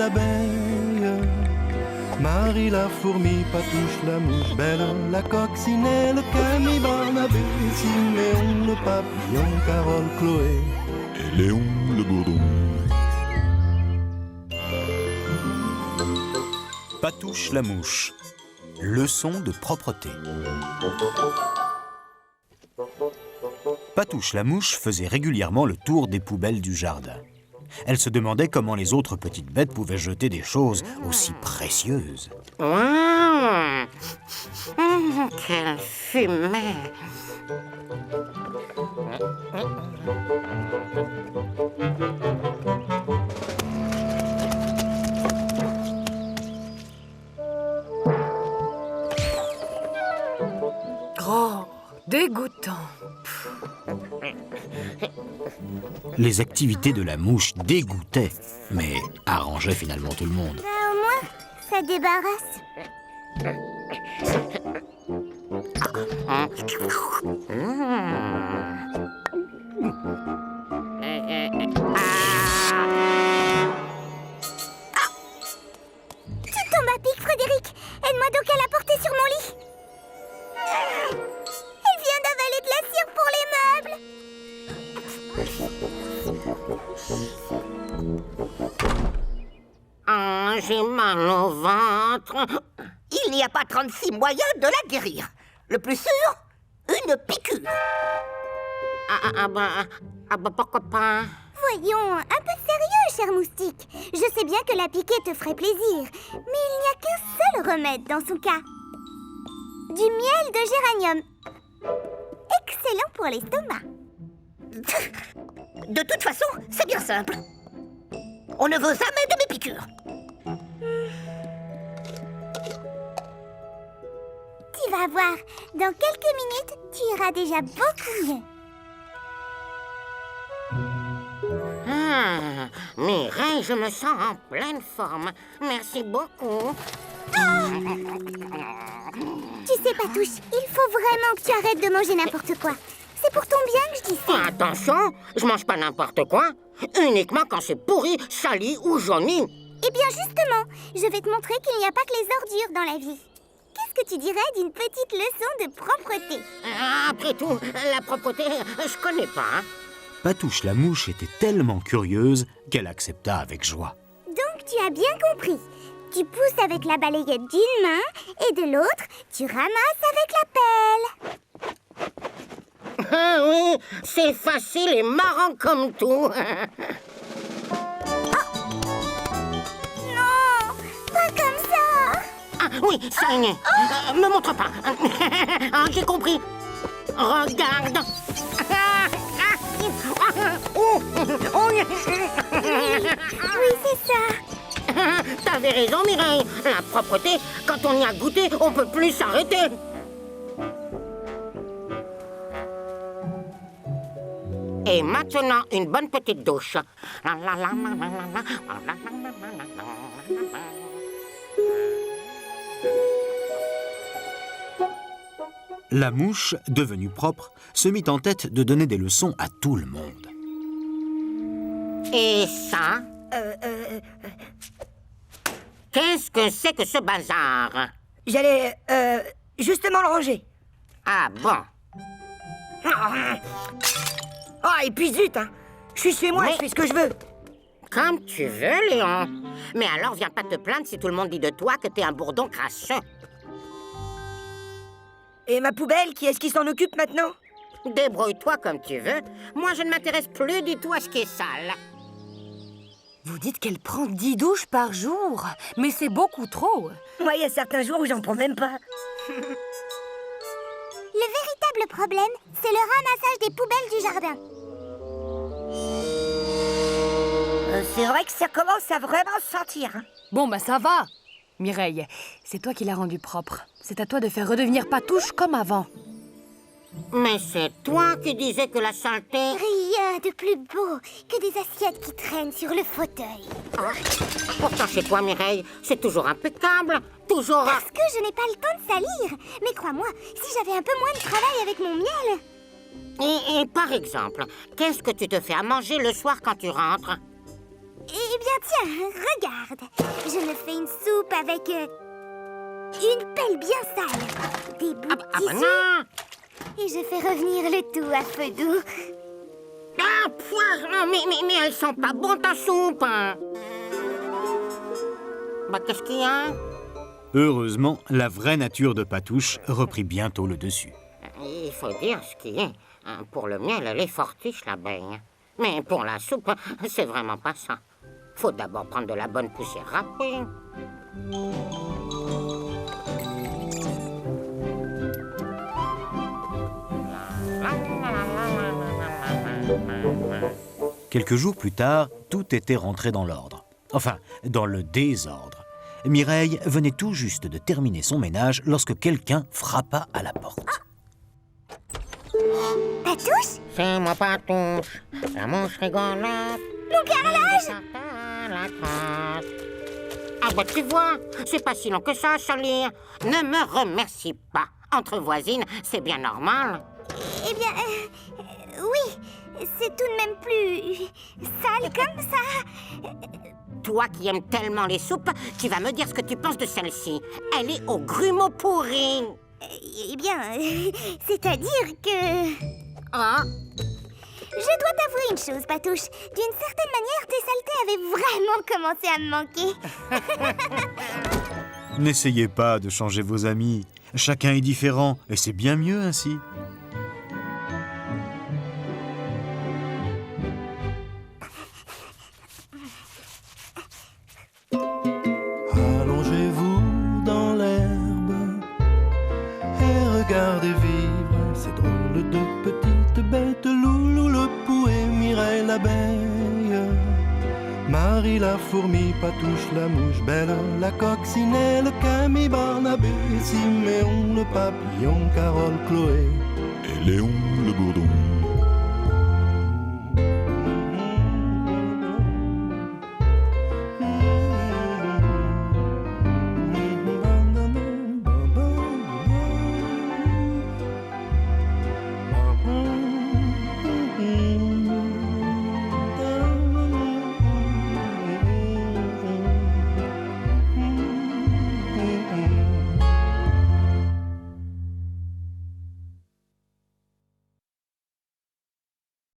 l'abeille. Marie la fourmi, Patouche la mouche, Belle la coccinelle, Camille Barnabé, Siméon le papillon, Carole, Chloé et Léon le bourdon. Patouche la mouche. Leçon de propreté. Patouche la mouche faisait régulièrement le tour des poubelles du jardin. Elle se demandait comment les autres petites bêtes pouvaient jeter des choses aussi précieuses. Quelle fumée! Oh, dégoûtant. Les activités de la mouche dégoûtaient, mais arrangeaient finalement tout le monde. Au moins, ça débarrasse. Tu tombes à pic, Frédéric. Aide-moi donc à la porter sur mon lit. Elle vient d'avaler de la cire pour les meubles. J'ai mal au ventre. Il n'y a pas 36 moyens de la guérir. Le plus sûr, une piqûre. Pourquoi pas? Voyons, un peu sérieux, cher moustique. Je sais bien que la piquer te ferait plaisir, mais il n'y a qu'un seul remède dans son cas. Du miel de géranium. Excellent pour l'estomac. De toute façon, c'est bien simple. On ne veut jamais de mes piqûres. Tu vas voir, dans quelques minutes, tu iras déjà beaucoup mieux. Mireille, je me sens en pleine forme. Merci beaucoup. Tu sais, Patouche, il faut vraiment que tu arrêtes de manger n'importe quoi. C'est pour ton bien que je dis ça. Attention, je mange pas n'importe quoi. Uniquement quand c'est pourri, sali ou jauni. Eh bien, justement, je vais te montrer qu'il n'y a pas que les ordures dans la vie. Qu'est-ce que tu dirais d'une petite leçon de propreté? Après tout, la propreté, je connais pas. Patouche la mouche était tellement curieuse qu'elle accepta avec joie. Donc, tu as bien compris. Tu pousses avec la balayette d'une main et de l'autre, tu ramasses avec la pelle. Ah oui, c'est facile et marrant comme tout. Non, pas comme ça. Ah oui, ça y est. Me montre pas. J'ai compris. Regarde. Oui, c'est ça. T'avais raison, Mireille. La propreté, quand on y a goûté, on peut plus s'arrêter. Et maintenant, une bonne petite douche. La mouche, devenue propre, se mit en tête de donner des leçons à tout le monde. Et ça? Qu'est-ce que c'est que ce bazar? J'allais, justement le ranger. Ah bon? Ah, et puis zut, hein. Je suis chez moi, Mais- je fais ce que je veux. Comme tu veux, Léon. Mais alors, viens pas te plaindre si tout le monde dit de toi que t'es un bourdon crasseux. Et ma poubelle, qui est-ce qui s'en occupe maintenant? Débrouille-toi comme tu veux. Moi, je ne m'intéresse plus du tout à ce qui est sale. Vous dites qu'elle prend 10 douches par jour, mais c'est beaucoup trop. Moi, il y a certains jours où j'en prends même pas. Le véritable problème, c'est le ramassage des poubelles du jardin. C'est vrai que ça commence à vraiment sentir. Hein. Bon, bah ça va. Mireille, c'est toi qui l'as rendue propre. C'est à toi de faire redevenir Patouche comme avant. Mais c'est toi qui disais que la saleté... Rien de plus beau que des assiettes qui traînent sur le fauteuil. Ah, pourtant, chez toi, Mireille, c'est toujours impeccable. Toujours... Parce que je n'ai pas le temps de salir. Mais crois-moi, si j'avais un peu moins de travail avec mon miel... Et par exemple, qu'est-ce que tu te fais à manger le soir quand tu rentres? Eh bien, tiens, regarde. Je me fais une soupe avec une pelle bien sale, des bouts de tissu, non. et je fais revenir le tout à feu doux. Ah, poire, non, mais elles sont pas bonnes, ta soupe. Hein. Bah, qu'est-ce qu'il y a? Heureusement, la vraie nature de Patouche reprit bientôt le dessus. Il faut dire ce qui est. Pour le miel, elle est fortiche, l'abeille. Mais pour la soupe, c'est vraiment pas ça. Faut d'abord prendre de la bonne poussière râpée. Quelques jours plus tard, tout était rentré dans l'ordre. Enfin, dans le désordre. Mireille venait tout juste de terminer son ménage lorsque quelqu'un frappa à la porte. Patouche? C'est moi Patouche, la mouche rigolote. Mon carrelage? Ah bah tu vois, c'est pas si long que ça, Charlie. Ne me remercie pas. Entre voisines, c'est bien normal. Eh bien, oui, c'est tout de même plus sale comme ça. Toi qui aimes tellement les soupes, tu vas me dire ce que tu penses de celle-ci. Elle est au grumeau pourri. Eh bien, c'est-à-dire que... Ah, Je dois t'avouer une chose, Patouche. D'une certaine manière, tes saletés avaient vraiment commencé à me manquer. N'essayez pas de changer vos amis. Chacun est différent, et c'est bien mieux ainsi. Allongez-vous dans l'herbe et regardez vivre ces drôles de petites bêtes. Loulou le pou et Mireille l'abeille, Marie la fourmi, Patouche la mouche, Belle la coccinelle, Camille, Barnabé, Siméon le papillon, Carole, Chloé et Léon le bourdon.